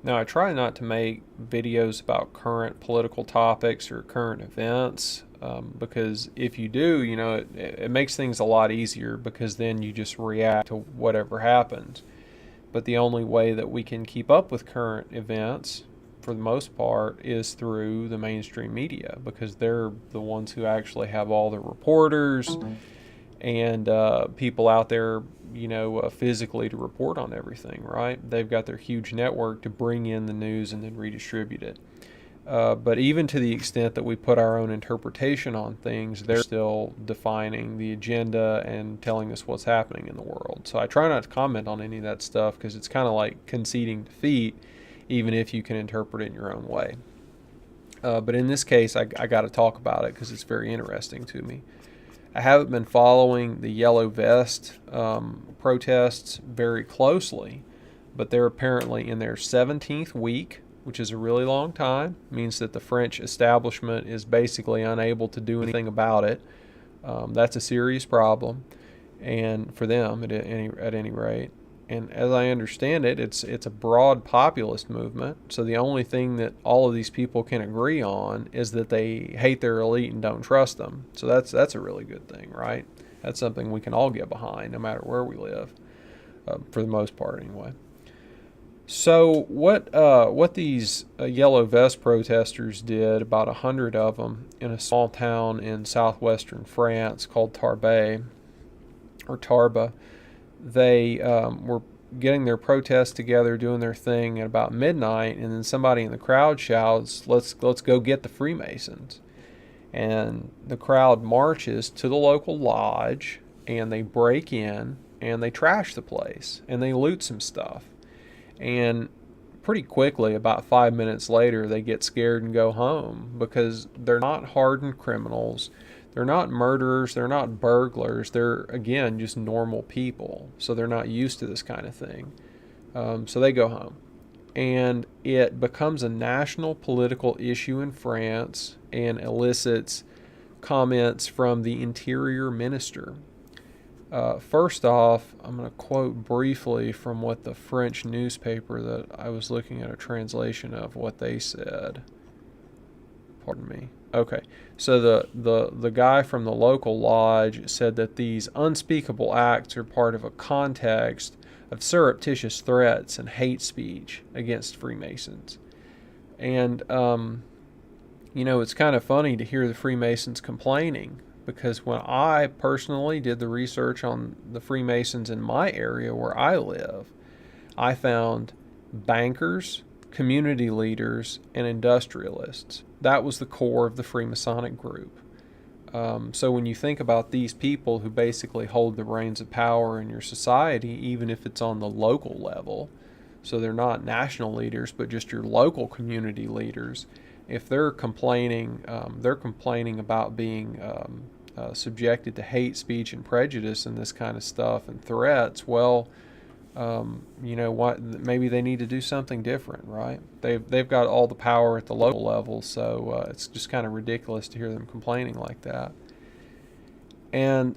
Now, I try not to make videos about current political topics or current events because if you do, it makes things a lot easier because then you just react to whatever happens. But the only way that we can keep up with current events, for the most part, is through the mainstream media because they're the ones who actually have all the reporters and people out there, physically to report on everything, right? They've got their huge network to bring in the news and then redistribute it. But even to the extent that we put our own interpretation on things, they're still defining the agenda and telling us what's happening in the world. So I try not to comment on any of that stuff because it's kind of like conceding defeat, even if you can interpret it in your own way. But in this case, I got to talk about it because it's very interesting to me. I haven't been following the Yellow Vest protests very closely, but they're apparently in their 17th week, which is a really long time. It means that the French establishment is basically unable to do anything about it. That's a serious problem, and for them at any rate. And as I understand it, it's a broad populist movement. So the only thing that all of these people can agree on is that they hate their elite and don't trust them. So that's a really good thing, right? That's something we can all get behind, no matter where we live, for the most part, anyway. So what these yellow vest protesters did, about 100 of them, in a small town in southwestern France called Tarbes or Tarbes, they were getting their protest together, doing their thing at about midnight, and then somebody in the crowd shouts, "Let's go get the Freemasons!" And the crowd marches to the local lodge, and they break in and they trash the place and they loot some stuff. And pretty quickly, about 5 minutes later, they get scared and go home because they're not hardened criminals. They're not murderers. They're not burglars. They're, again, just normal people. So they're not used to this kind of thing. So they go home. And it becomes a national political issue in France and elicits comments from the interior minister. First off, I'm going to quote briefly from what the French newspaper that I was looking at a translation of what they said. Pardon me. Okay, so the guy from the local lodge said that these unspeakable acts are part of a context of surreptitious threats and hate speech against Freemasons. And, it's kind of funny to hear the Freemasons complaining because when I personally did the research on the Freemasons in my area where I live, I found bankers, community leaders, and industrialists. That was the core of the Freemasonic group. So when you think about these people who basically hold the reins of power in your society, even if it's on the local level, so they're not national leaders, but just your local community leaders, if they're complaining about being subjected to hate speech and prejudice and this kind of stuff and threats, well, what? Maybe they need to do something different, right? They've got all the power at the local level, so it's just kind of ridiculous to hear them complaining like that. And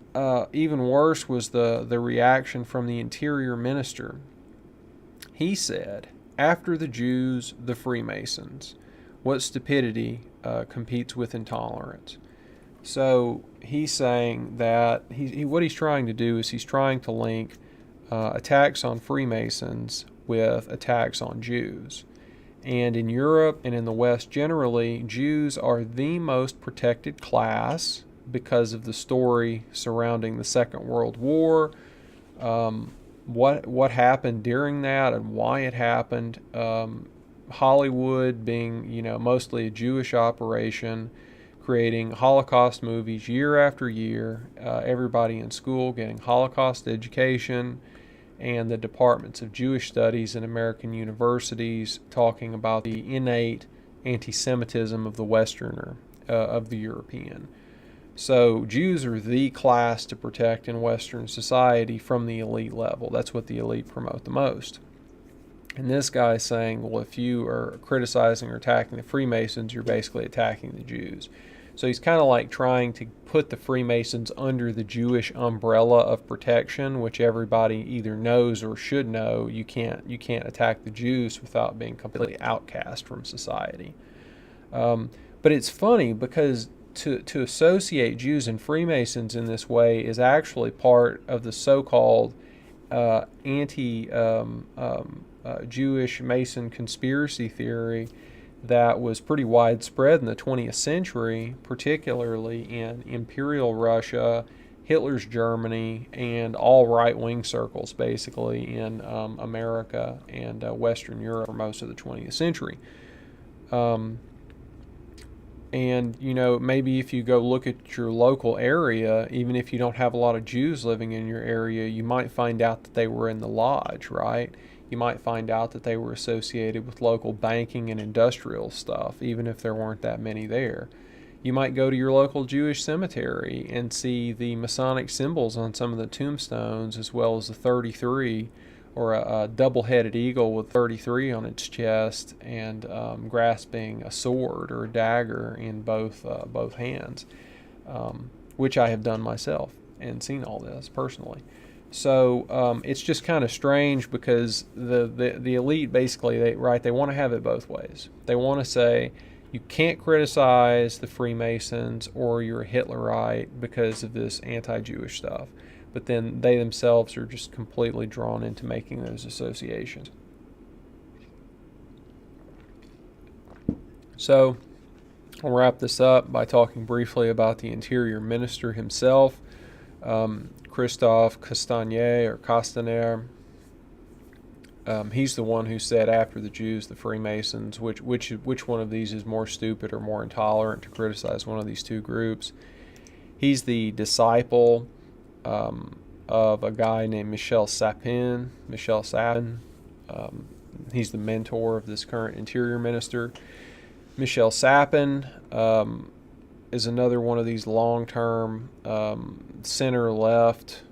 even worse was the reaction from the interior minister. He said, "After the Jews, the Freemasons. What stupidity competes with intolerance?" So he's saying that what he's trying to do is he's trying to link attacks on Freemasons with attacks on Jews. And in Europe and in the West generally, Jews are the most protected class because of the story surrounding the Second World War, what happened during that and why it happened. Hollywood being, mostly a Jewish operation, creating Holocaust movies year after year, everybody in school getting Holocaust education, and the departments of Jewish studies in American universities talking about the innate anti-Semitism of the Westerner, of the European. So Jews are the class to protect in Western society from the elite level. That's what the elite promote the most. And this guy is saying, well, if you are criticizing or attacking the Freemasons, you're basically attacking the Jews. So he's kind of like trying to put the Freemasons under the Jewish umbrella of protection, which everybody either knows or should know. You can't attack the Jews without being completely outcast from society. But it's funny because to associate Jews and Freemasons in this way is actually part of the so-called anti-Jewish Mason conspiracy theory that was pretty widespread in the 20th century, particularly in Imperial Russia, Hitler's Germany, and all right-wing circles, basically, in America and Western Europe for most of the 20th century. And, maybe if you go look at your local area, even if you don't have a lot of Jews living in your area, you might find out that they were in the lodge, right? You might find out that they were associated with local banking and industrial stuff, even if there weren't that many there. You might go to your local Jewish cemetery and see the Masonic symbols on some of the tombstones, as well as the 33, or a double-headed eagle with 33 on its chest and grasping a sword or a dagger in both hands, which I have done myself and seen all this personally. So it's just kind of strange because the elite basically they want to have it both ways. They want to say you can't criticize the Freemasons or you're a Hitlerite because of this anti-Jewish stuff. But then they themselves are just completely drawn into making those associations. So I'll wrap this up by talking briefly about the interior minister himself, Christophe Castaner. He's the one who said after the Jews, the Freemasons, which one of these is more stupid or more intolerant to criticize one of these two groups. He's the disciple of a guy named Michel Sapin. He's the mentor of this current interior minister. Michel Sapin is another one of these long-term center-left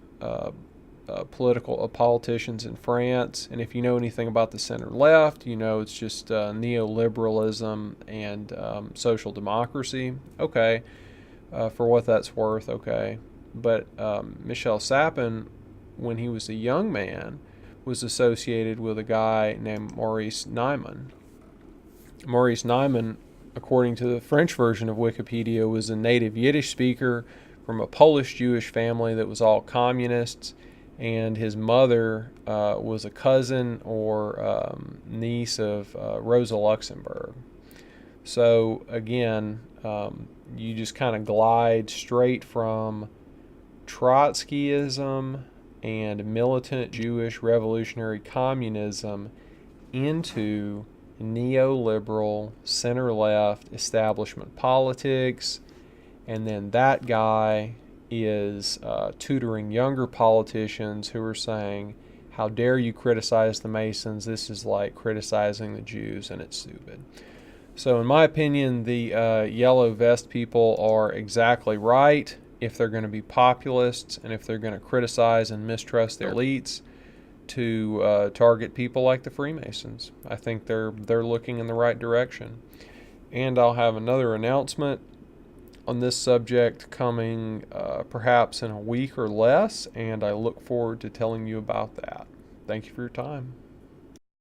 politicians in France. And if you know anything about the center-left, it's just neoliberalism and social democracy. Okay, for what that's worth, okay. But Michel Sapin, when he was a young man, was associated with a guy named Maurice Niemann. Maurice Niemann, according to the French version of Wikipedia, was a native Yiddish speaker from a Polish Jewish family that was all communists, and his mother was a cousin or niece of Rosa Luxemburg. So again, you just kind of glide straight from Trotskyism and militant Jewish revolutionary communism into neoliberal center-left establishment politics, and then that guy is tutoring younger politicians who are saying, how dare you criticize the Masons, this is like criticizing the Jews and it's stupid. So in my opinion, the yellow vest people are exactly right if they're going to be populists and if they're going to criticize and mistrust their elites to target people like the Freemasons. I think they're looking in the right direction. And I'll have another announcement on this subject coming perhaps in a week or less, and I look forward to telling you about that. Thank you for your time.